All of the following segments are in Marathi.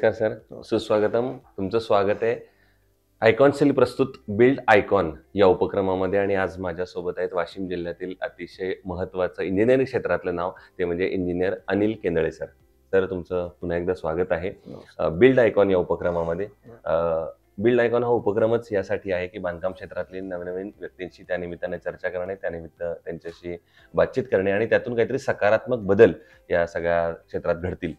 नमस्कार सर, सुस्वागतम. तुमचं स्वागत आहे आयकॉनसेल प्रस्तुत बिल्ड आयकॉन या उपक्रमामध्ये. आणि आज माझ्यासोबत आहेत वाशिम जिल्ह्यातील अतिशय महत्त्वाचं इंजिनिअरिंग क्षेत्रातलं नाव, ते म्हणजे इंजिनियर अनिल केंदळे सर. तर तुमचं पुन्हा एकदा स्वागत आहे बिल्ड आयकॉन या उपक्रमामध्ये. बिल्ड आयकॉन हा उपक्रमच यासाठी आहे की बांधकाम क्षेत्रातली नवनवीन व्यक्तींशी त्या निमित्ताने चर्चा करणे, त्यानिमित्त त्यांच्याशी बातचीत करणे आणि त्यातून काहीतरी सकारात्मक बदल या सगळ्या क्षेत्रात घडतील.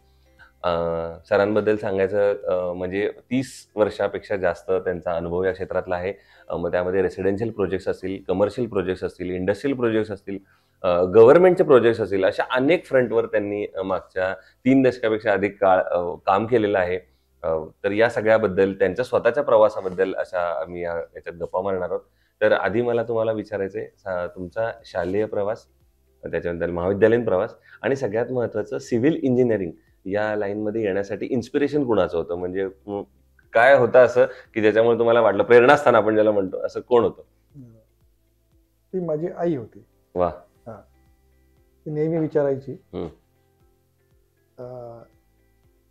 सरांबद्दल सांगायचं म्हणजे 30 वर्षापेक्षा जास्त त्यांचा अनुभव या क्षेत्रातला आहे. मग त्यामध्ये रेसिडेन्शियल प्रोजेक्ट्स असतील, कमर्शियल प्रोजेक्ट्स असतील, इंडस्ट्रियल प्रोजेक्ट्स असतील, गव्हर्नमेंटचे प्रोजेक्ट्स असतील, अशा अनेक फ्रंटवर त्यांनी मागच्या 3 दशकापेक्षा अधिक काळ काम केलेलं आहे. तर या सगळ्याबद्दल, त्यांच्या स्वतःच्या प्रवासाबद्दल अशा आम्ही याच्यात गप्पा मारणार आहोत. तर आधी मला तुम्हाला विचारायचंय, तुमचा शालेय प्रवास, त्याच्यानंतर महाविद्यालयीन प्रवास आणि सगळ्यात महत्त्वाचं सिव्हिल इंजिनिअरिंग या लाईनमध्ये येण्यासाठी इन्स्पिरेशन कुणाचं होतं? म्हणजे काय होतं असं की ज्याच्यामुळे तुम्हाला वाटलं, प्रेरणास्थान आपण ज्याला म्हणतो, असं कोण होतं? ती माझी आई होती. वा. ती नेहमी विचारायची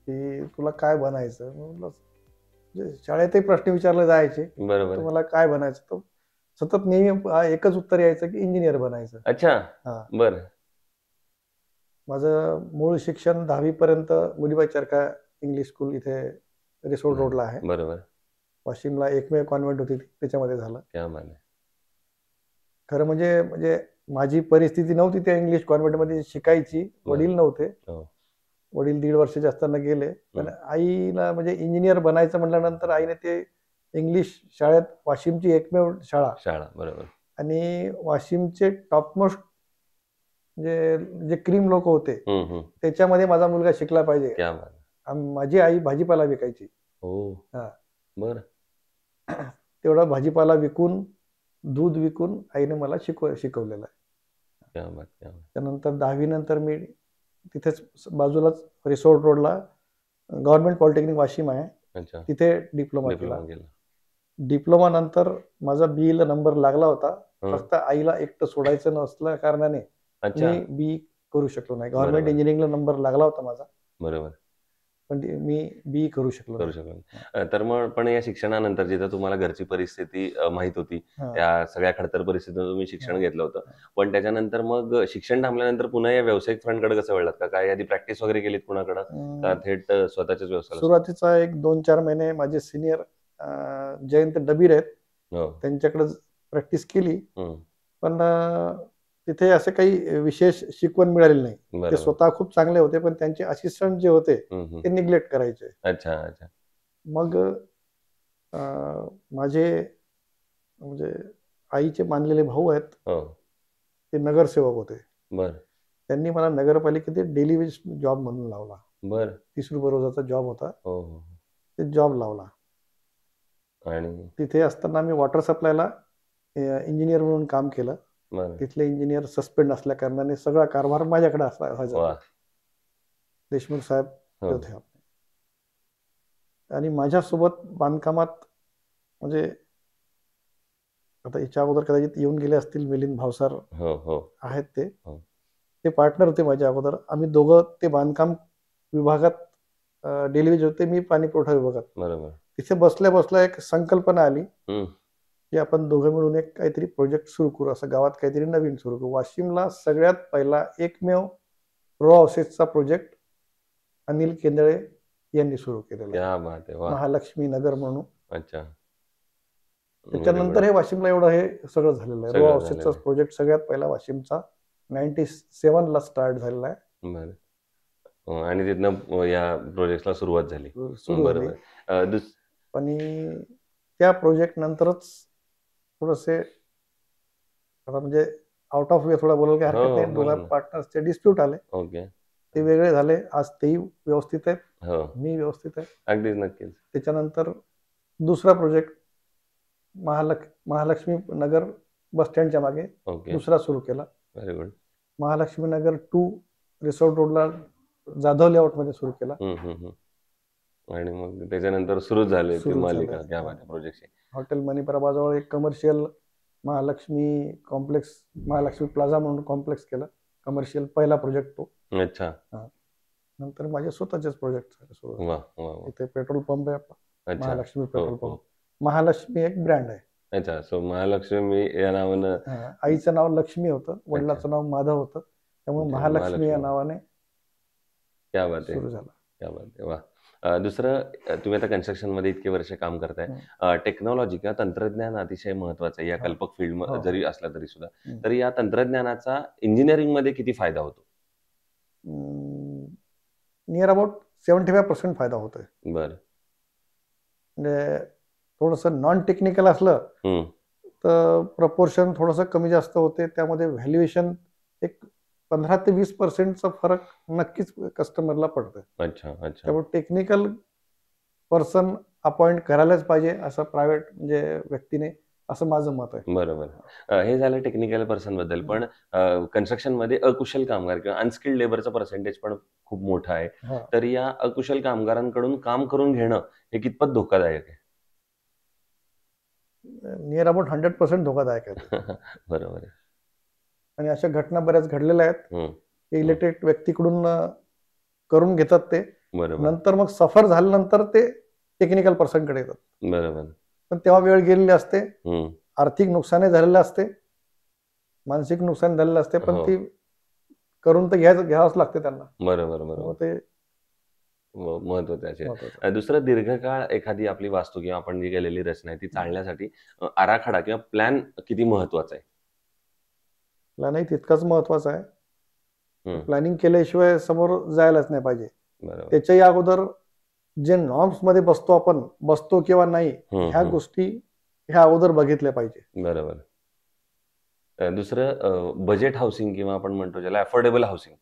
की तुला काय बनायचं? म्हणजे शाळेतही प्रश्न विचारले जायचे, बरोबर. तुम्हाला काय बनायचं? तो सतत नेहमी एकच उत्तर यायचं की इंजिनियर बनायचं. अच्छा. बर. माझं मूळ शिक्षण 10वी पर्यंत मुलीबाई चरखा इंग्लिश स्कूल इथे रिसोड रोडला आहे. बरोबर. वाशिमला एकमेव कॉन्व्हेंट होती, त्याच्यामध्ये झालं. क्या बात आहे. खरं म्हणजे माझी परिस्थिती नव्हती त्या इंग्लिश कॉन्व्हेंटमध्ये शिकायची. वडील नव्हते. वडील 1.5 वर्षाचे असताना गेले. पण आईला म्हणजे इंजिनियर बनायचं म्हटल्यानंतर आईने ते इंग्लिश शाळेत, वाशिमची एकमेव शाळा बरोबर, आणि वाशिमचे टॉपमोस्ट जे क्रीम लोक होते त्याच्यामध्ये माझा मुलगा शिकला पाहिजे. माझी आई भाजीपाला विकायची. बर. तेवढा भाजीपाला विकून, दूध विकून आईने मला शिकवलेलं आहे. त्यानंतर 10वी नंतर मी तिथेच बाजूलाच रिसोर्ट रोडला गव्हर्नमेंट पॉलिटेक्निक वाशिम आहे, तिथे डिप्लोमा केला. डिप्लोमा नंतर माझा BE ला नंबर लागला होता. फक्त आईला एकटं सोडायचं नसल्या कारणाने मी BE करू शकलो नाही. गव्हर्नमेंट इंजिनिअरिंगला नंबर लागला होता माझा. बरोबर. पण मी BE करू शकलो. तर मग पण या शिक्षणानंतर जिथं तुम्हाला घरची परिस्थिती माहित होती, त्या सगळ्या खडतर परिस्थितीतून तुम्ही शिक्षण घेतलं होतं, पण त्याच्यानंतर मग शिक्षण थांबल्यानंतर पुन्हा या व्यावसायिक फ्रंटकडे कसं वळलात? का काय आधी प्रॅक्टिस वगैरे केलीत कुणाकडे, का थेट स्वतःच्याच व्यवसायाला? सुरुवातीचा एक 2-4 महिने माझे सिनियर जयंत डबीर आहेत, त्यांच्याकडे प्रॅक्टिस केली. पण तिथे असे काही विशेष शिकवण मिळालेली नाही. ते स्वतः खूप चांगले होते, पण त्यांचे असिस्टंट जे होते ते निग्लेक्ट करायचे. अच्छा. मग माझे म्हणजे आईचे मानलेले भाऊ आहेत, ते नगरसेवक होते. त्यांनी मला नगरपालिकेत डेली वेज जॉब म्हणून लावला. 30 रुपये रोजाचा जॉब होता. ते जॉब लावला. आणि तिथे असताना मी वॉटर सप्लायला इंजिनियर म्हणून काम केलं. तिथले इंजिनियर सस्पेंड असल्या कारणाने सगळा कारभार माझ्याकडे असायचा. देशमुख साहेब होते. आणि माझ्यासोबत बांधकामात म्हणजे आता याच्या अगोदर कदाचित येऊन गेले असतील मिलिंद भावसार आहेत, ते पार्टनर होते माझ्या अगोदर. आम्ही दोघं ते बांधकाम विभागात डेली वेज होते, मी पाणी पुरवठा विभागात. बरोबर. तिथे बसल्या बसल्या एक संकल्पना आली की आपण दोघं मिळून एक काहीतरी प्रोजेक्ट सुरू करू, असं गावात काहीतरी नवीन सुरू करू. वाशिमला सगळ्यात पहिला एकमेव रो हाऊसेसचा प्रोजेक्ट अनिल केंदळे यांनी सुरू केलेला, महालक्ष्मी नगर म्हणून. अच्छा. त्याच्यानंतर हे वाशिमला एवढं हे सगळं झालेलं आहे. रो हाऊसेसचा प्रोजेक्ट सगळ्यात पहिला वाशिमचा 97 ला स्टार्ट झालेला आहे. आणि तिथनं या प्रोजेक्टला सुरुवात झाली. आणि त्या प्रोजेक्ट नंतरच थोडेसे आता म्हणजे आउट ऑफ वे थोडा बोलायला काही हरकत नाही. दोघा पार्टनर्सचे डिस्प्यूट आले, ते वेगळे झाले. आज तेही व्यवस्थित आहेत, मी व्यवस्थित आहे. अगदीच, नक्कीच. त्याच्यानंतर दुसरा प्रोजेक्ट महालक्ष्मी नगर बस स्टँडच्या मागे दुसरा सुरू केला. Very good. Mahalakshmi Nagar 2 resort रोडला जाधव लेआउट मध्ये सुरू केला. आणि मग त्याच्यानंतर सुरू झाले मालिका प्रोजेक्ट. हॉटेल मणिप्रभाजवळ एक commercial Mahalakshmi complex, Mahalakshmi plaza म्हणून कॉम्प्लेक्स केलं, कमर्शियल पहिला प्रोजेक्ट तो. अच्छा. नंतर माझे स्वतःचेच प्रोजेक्ट सुरू झाले. वा वा वा. इथे पेट्रोल पंप आहे आपला, अच्छा. महालक्ष्मी हो पेट्रोल हो. पंप. महालक्ष्मी एक ब्रँड आहे. अच्छा. सो महालक्ष्मी या नावानं. आईचं नाव लक्ष्मी होतं, वडिलाचं नाव माधव होतं, त्यामुळे अच्छा, महालक्ष्मी या महालक्ष्मी. नावाने क्या बात आहे, सुरू झाला. क्या बात आहे. वा. दुसरं, तुम्ही आता कन्स्ट्रक्शन मध्ये इतके वर्ष काम करताय. टेक्नॉलॉजी किंवा तंत्रज्ञान अतिशय महत्वाचं आहे या हा. कल्पक फील्ड हो. जरी असला तरी सुद्धा. हम्म. तर या तंत्रज्ञानाचा इंजिनिअरिंग मध्ये किती फायदा होतो? नियर अबाउट 75% फायदा होतोय. बरं. म्हणजे थोडंसं नॉन टेक्निकल असलं हम्म. तर प्रपोर्शन थोडंसं कमी जास्त होते. त्यामध्ये व्हॅल्युएशन एक 15 ते 20%चा फरक नक्कीच कस्टमरला पडतोय. अच्छा अच्छा. त्यामुळे टेक्निकल पर्सन अपॉइंट करायलाच पाहिजे असं प्रायव्हेट म्हणजे व्यक्तीने, असं माझं मत आहे. बरोबर. हे झालं टेक्निकल पर्सन बद्दल. पण कन्स्ट्रक्शन मध्ये अकुशल कामगार किंवा अनस्किल्ड लेबरचं पर्सेंटेज पण खूप मोठं आहे. हा. तर या अकुशल कामगारांकडून काम करून घेणं हे कितपत धोकादायक आहे? नियर अबाउट 100% धोकादायक आहे. बरोबर आहे. आणि अशा घटना बऱ्याच घडलेल्या आहेत. हम्म. इलेक्टेड व्यक्तीकडून करून घेतात ते, बरोबर नंतर मग सफर झाल्यानंतर ते टेक्निकल पर्सनकडे येतात. बरोबर. पण तेव्हा वेळ गेलेली असते, हम्म. आर्थिक नुकसानही झालेलं असते, मानसिक नुकसान झालेलं असते, पण हो. ती करून तर घ्यावंच लागते त्यांना. बरोबर त्यामुळे बरोबर. ते महत्वाचं आहे. महत्वाचं आहे. दुसरं, दीर्घकाळ एखादी आपली वास्तू किंवा आपण जी केलेली रचना आहे ती चालण्यासाठी आराखडा किंवा प्लॅन किती महत्वाचा आहे? प्लॅनिंग तितकाच महत्वाचा आहे. हम्म. प्लॅनिंग केल्याशिवाय समोर जायलाच नाही पाहिजे. बरोबर. त्याच्याही अगोदर जे नॉर्म्स मध्ये बसतो किंवा नाही, ह्या गोष्टी ह्या अगोदर बघितल्या पाहिजे. बरोबर. दुसरं, बजेट हाऊसिंग किंवा आपण म्हणतो ज्याला अफोर्डेबल हाऊसिंग,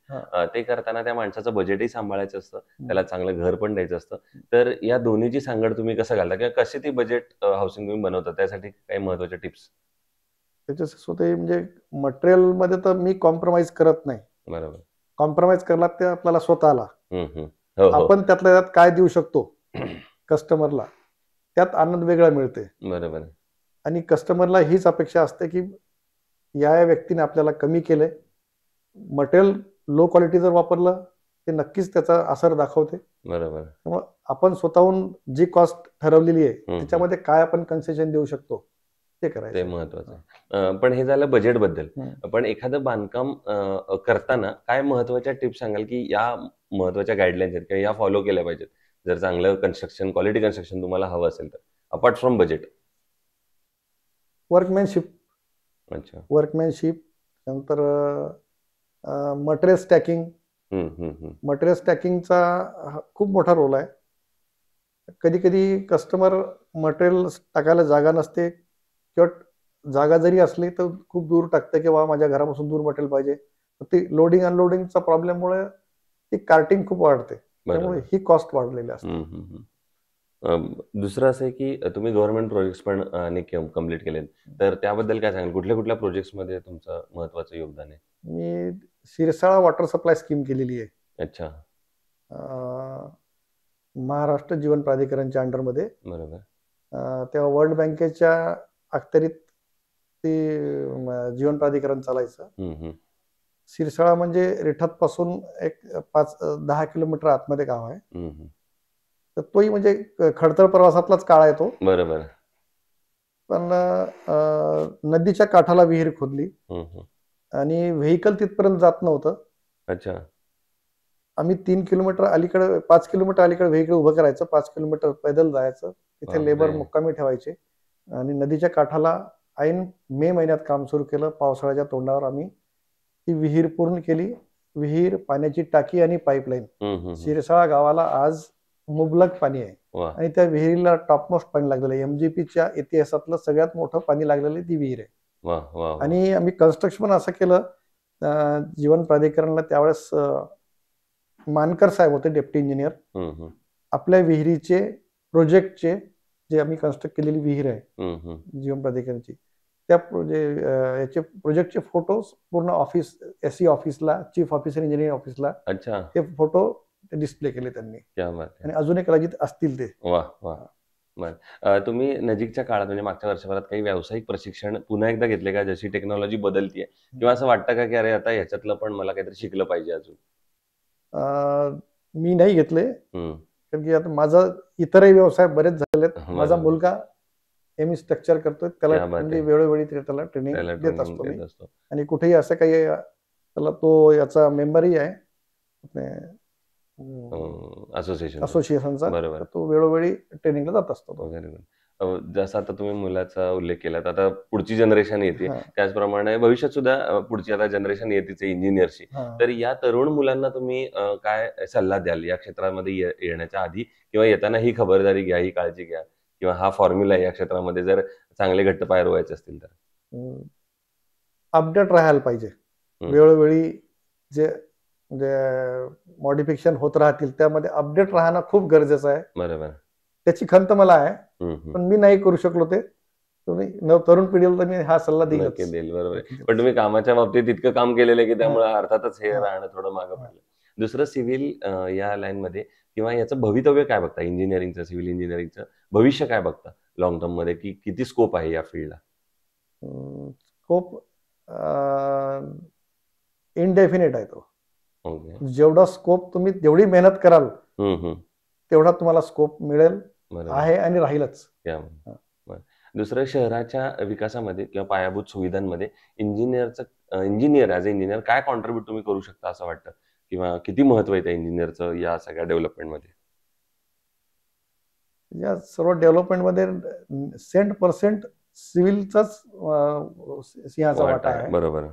ते करताना त्या माणसाचं बजेटही सांभाळायचं असतं, त्याला चांगलं घर पण द्यायचं असतं. तर या दोन्हीची सांगड तुम्ही कसं घालता किंवा कशी ती बजेट हाऊसिंग तुम्ही बनवता, त्यासाठी काही महत्वाच्या टिप्स? त्याच्यासाठी म्हणजे मटेरियल मध्ये तर मी कॉम्प्रोमाइज करत नाही. बरोबर. कॉम्प्रोमाइज करला ते आपल्याला स्वतःला. हो हो. आपण त्यातल्या त्यात काय देऊ शकतो कस्टमरला, त्यात आनंद वेगळा मिळते. बरोबर. आणि कस्टमरला हीच अपेक्षा असते की या व्यक्तीने आपल्याला कमी केलंय. मटेरियल लो क्वालिटी जर वापरलं ते नक्कीच त्याचा असर दाखवते. बरोबर. त्यामुळे आपण स्वतःहून जी कॉस्ट ठरवलेली आहे त्याच्यामध्ये काय आपण कन्सेशन देऊ शकतो ते ते करायचं. महत्वाचं आहे. पण हे झालं बजेट बद्दल. पण एखादं बांधकाम करताना काय महत्वाच्या टिप्स सांगाल की या महत्वाच्या गाईडलाईन्स आहेत किंवा या फॉलो केल्या पाहिजेत जर चांगलं कन्स्ट्रक्शन, क्वालिटी कन्स्ट्रक्शन तुम्हाला हवं असेल तर, अपार्ट फ्रॉम बजेट? वर्कमॅनशिप. अच्छा. वर्कमॅनशिप, नंतर मटेरियल स्टॅकिंग. मटेरियल स्टॅकिंगचा खूप मोठा रोल आहे. कधी कधी कस्टमर मटेरियल टाकायला जागा नसते किंवा जागा जरी असली तर खूप दूर टाकते की माझ्या घरापासून दूर मटेरियल पाहिजे. ती लोडिंग अनलोडिंगचा प्रॉब्लेममुळे ती कार्टिंग खूप वाढते, त्यामुळे ही कॉस्ट वाढलेली असते. दुसरं असं आहे की तुम्ही गव्हर्नमेंट प्रोजेक्ट्स पण अनेक कंप्लीट केलेत, तर त्याबद्दल काय सांगाल? कुठल्या कुठल्या प्रोजेक्ट्स मध्ये तुमचं महत्वाचं योगदान आहे? मी शिरसाळा वॉटर सप्लाय स्कीम केलेली आहे. अच्छा. महाराष्ट्र जीवन प्राधिकरणच्या अंडरमध्ये. बरोबर. तेव्हा वर्ल्ड बँकेच्या अखत्यारीत ते जीवन प्राधिकरण चालायचं. शिरसाळा म्हणजे रिठत पासून एक 5-10 किलोमीटर आतमध्ये गाव आहे. तर तोही म्हणजे खडतर प्रवासातलाच काळ आहे तो. बरोबर. पण नदीच्या काठाला विहीर खोदली आणि व्हेकल तिथपर्यंत जात नव्हतं. अच्छा. आम्ही 3 किलोमीटर अलीकडे, 5 किलोमीटर अलीकडे व्हेकल उभं करायचं, 5 किलोमीटर पैदल जायचं, तिथे लेबर मुक्कामी ठेवायचे आणि नदीच्या काठाला ऐन मे महिन्यात काम सुरू केलं. पावसाळ्याच्या तोंडावर आम्ही ती विहीर पूर्ण केली. विहीर, पाण्याची टाकी आणि पाईपलाईन. शिरसाळा गावाला आज मुबलक पाणी आहे आणि त्या विहिरीला टॉपमोस्ट पाणी लागलेलं आहे. MGPच्या इतिहासातलं सगळ्यात मोठं पाणी लागलेलं ती विहीर आहे. आणि आम्ही कन्स्ट्रक्शन पण असं केलं, जीवन प्राधिकरणला त्यावेळेस मानकर साहेब होते डेप्टी इंजिनियर. आपल्या विहिरीचे प्रोजेक्टचे, जे आम्ही कन्स्ट्रक्ट केलेली विहीर आहे जीवन प्राधिकरणची, त्या याचे प्रोजेक्टचे फोटो पूर्ण ऑफिस, SE ऑफिसला, चीफ ऑफिसर इंजिनिअरिंग ऑफिसला ते फोटो डिस्प्ले केले त्यांनी. आणि अजूनही कदाचित असतील ते. वा वा. तुम्ही नजीकच्या काळात म्हणजे मागच्या वर्षभरात काही व्यावसायिक प्रशिक्षण पुन्हा एकदा घेतले का, जशी टेक्नॉलॉजी बदलतीये, किंवा असं वाटतं का की अरे आता ह्याच्यातलं पण मला काहीतरी शिकलं पाहिजे अजून? मी नाही घेतले, हम्म. कारण की आता माझा इतरही व्यवसाय बरेच झालेले आहेत. बरोबर. माझा मुलगा एमई स्ट्रक्चर करतोय, त्याला क्या बात म्हणजे आहे. वेळोवेळी त्याला ट्रेनिंग त्याला देत ट्रेनिंग असतो मी. देत असतो. आणि कुठेही असं काही त्याला तो याचा मेंबरही आहे असोसिएशनचा. बरोबर. तर तो वेळोवेळी ट्रेनिंगला जात असतो तो. Very good. जसं आता तुम्ही मुलाचा उल्लेख केलात, आता पुढची जनरेशन येते, हा, त्याचप्रमाणे भविष्यात सुद्धा पुढची आता जनरेशन येतेच इंजिनियरची. हा. तर या तरुण मुलांना तुम्ही काय सल्ला द्याल या क्षेत्रामध्ये येण्याच्या आधी, किंवा येताना ही खबरदारी घ्या, ही काळजी घ्या, किंवा हा फॉर्म्युला या क्षेत्रामध्ये जर चांगले घट्ट पाय रोवायचे असतील तर? अपडेट राहायला पाहिजे. हम्म. वेळोवेळी जे मॉडिफिकेशन होत राहतील त्यामध्ये अपडेट राहणं खूप गरजेचं आहे. बरोबर. त्याची खंत मला आहे, हम्म. पण मी नाही करू शकलो ते. तरुण पिढीला तर मी हा सल्ला नक्की देईल. देईल. बरोबर आहे. पण तुम्ही कामाच्या बाबतीत इतकं काम केलेलं आहे की त्यामुळे अर्थातच हे हा. राहणं थोडं मागं पडलं. दुसरं, सिव्हिल या लाईन मध्ये किंवा याचं भवितव्य काय बघता, इंजिनिअरिंगचं, सिव्हिल इंजिनिअरिंगचं भविष्य काय बघता लॉंग टर्म मध्ये, की किती स्कोप आहे या फील्डला? खूप इनडेफिनेट आहे तो. ओके. जेवढा स्कोप तुम्ही जेवढी मेहनत कराल तेवढा तुम्हाला स्कोप मिळेल, आहे आणि राहीलच. दुसरं, शहराच्या विकासामध्ये किंवा पायाभूत सुविधांमध्ये इंजिनियर ॲज अ इंजिनियर काय कॉन्ट्रीब्यूट तुम्ही करू शकता असं वाटतं, किंवा किती महत्व आहे त्या इंजिनियरचं या सगळ्या डेव्हलपमेंटमध्ये? या सर्व डेव्हलपमेंटमध्ये 100% सिव्हिलचाच सिंहाचा वाटा आहे. बरोबर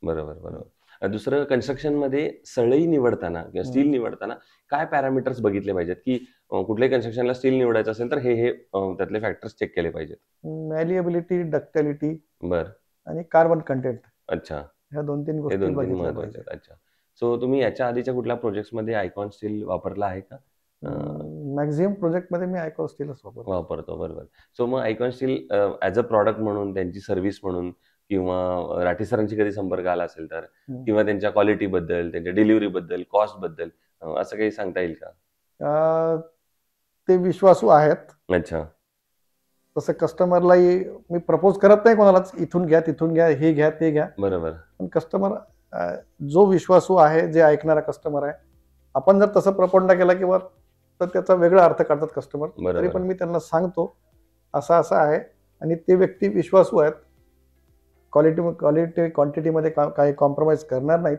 बरोबर बरोबर. दुसरं, कन्स्ट्रक्शन मध्ये सळई निवडताना किंवा स्टील निवडताना काय पॅरामीटर्स बघितले पाहिजेत, की कुठल्याही कन्स्ट्रक्शनला स्टील निवडायचं असेल तर हे त्यातले फॅक्टर्स चेक केले पाहिजेत? मॅलिएबिलिटी, डक्टिलिटी बर आणि कार्बन कंटेंट. अच्छा, ह्या 2-3 हे गोष्टी 2-3 बघितल्या महत्वाचे पाहिजे. आहेत. अच्छा. सो तुम्ही याच्या आधीच्या कुठल्या प्रोजेक्ट्स मध्ये आयकॉन स्टील वापरला आहे का? मॅक्झिमम प्रोजेक्ट मध्ये मी आयकॉन स्टीलच वापरतो. बरोबर. सो मग icon steel as a product म्हणून, त्यांची सर्व्हिस म्हणून, किंवा राठी सरांची कधी संपर्क आला असेल तर, किंवा त्यांच्या क्वालिटी बद्दल, त्यांच्या डिलिव्हरी बद्दल, कॉस्ट बद्दल असं काही सांगता येईल का? ते विश्वासू आहेत. अच्छा. तसं कस्टमरलाही मी प्रपोज करत नाही कोणालाच, इथून घ्या, तिथून घ्या, हे घ्या, ते घ्या. बरोबर. पण कस्टमर जो विश्वासू आहे, जे ऐकणारा कस्टमर आहे, आपण जर तसं प्रपोंडा केला किंवा तर त्याचा वेगळा अर्थ काढतात कस्टमर. तरी पण मी त्यांना सांगतो असं असं आहे, आणि ते व्यक्ती विश्वासू आहेत, क्वालिटी क्वांटिटीमध्ये काही कॉम्प्रोमाइज करणार नाहीत.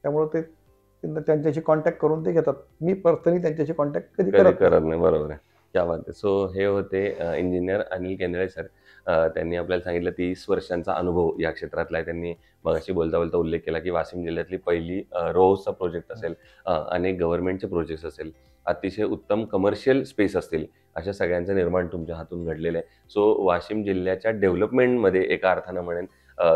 त्यामुळे ते त्यांच्याशी कॉन्टॅक्ट करून ते घेतात. मी पर्सनली त्यांच्याशी कॉन्टॅक्ट कधी करत नाही. बरोबर आहे. क्या बात आहे. सो हे होते इंजिनियर अनिल केंद्रे सर. त्यांनी आपल्याला सांगितलं 30 वर्षांचा अनुभव या क्षेत्रातला आहे. त्यांनी मगाशी बोलता बोलता उल्लेख केला की वाशिम जिल्ह्यातली पहिली रोचा प्रोजेक्ट असेल, अनेक गव्हर्नमेंटचे प्रोजेक्ट्स असेल, अतिशय उत्तम कमर्शियल स्पेस असतील, अशा सगळ्यांचं निर्माण तुमच्या हातून घडलेलं आहे. सो वाशिम जिल्ह्याच्या डेव्हलपमेंटमध्ये एका अर्थानं म्हणेन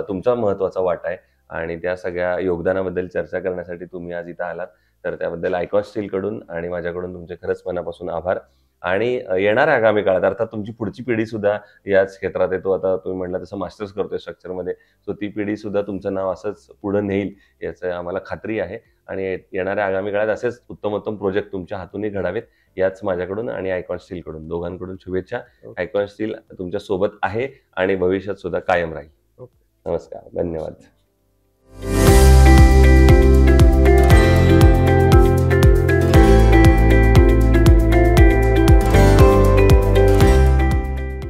तुमचा महत्त्वाचा वाटा आहे, आणि त्या सगळ्या योगदानाबद्दल चर्चा करण्यासाठी तुम्ही आज इथं आलात, तर त्याबद्दल आयकॉन स्टीलकडून आणि माझ्याकडून तुमचे खरंच मनापासून आभार. आणि येणाऱ्या आगामी काळात, अर्थात तुमची पुढची पिढी सुद्धा याच क्षेत्रात आहे. तो आता तुम्ही म्हटलं तसं मास्टर्स करतोय स्ट्रक्चरमध्ये, सो ती पिढी सुद्धा तुमचं नाव असंच पुढे नेईल याचं आम्हाला खात्री आहे. आणि येणाऱ्या आगामी काळात असेच उत्तम उत्तम प्रोजेक्ट तुमच्या हातूनही घडावेत, याच माझ्याकडून आणि आयकॉन स्टीलकडून, दोघांकडून शुभेच्छा. आयकॉन स्टील तुमच्या सोबत आहे आणि भविष्यात सुद्धा कायम राहील. नमस्कार, धन्यवाद.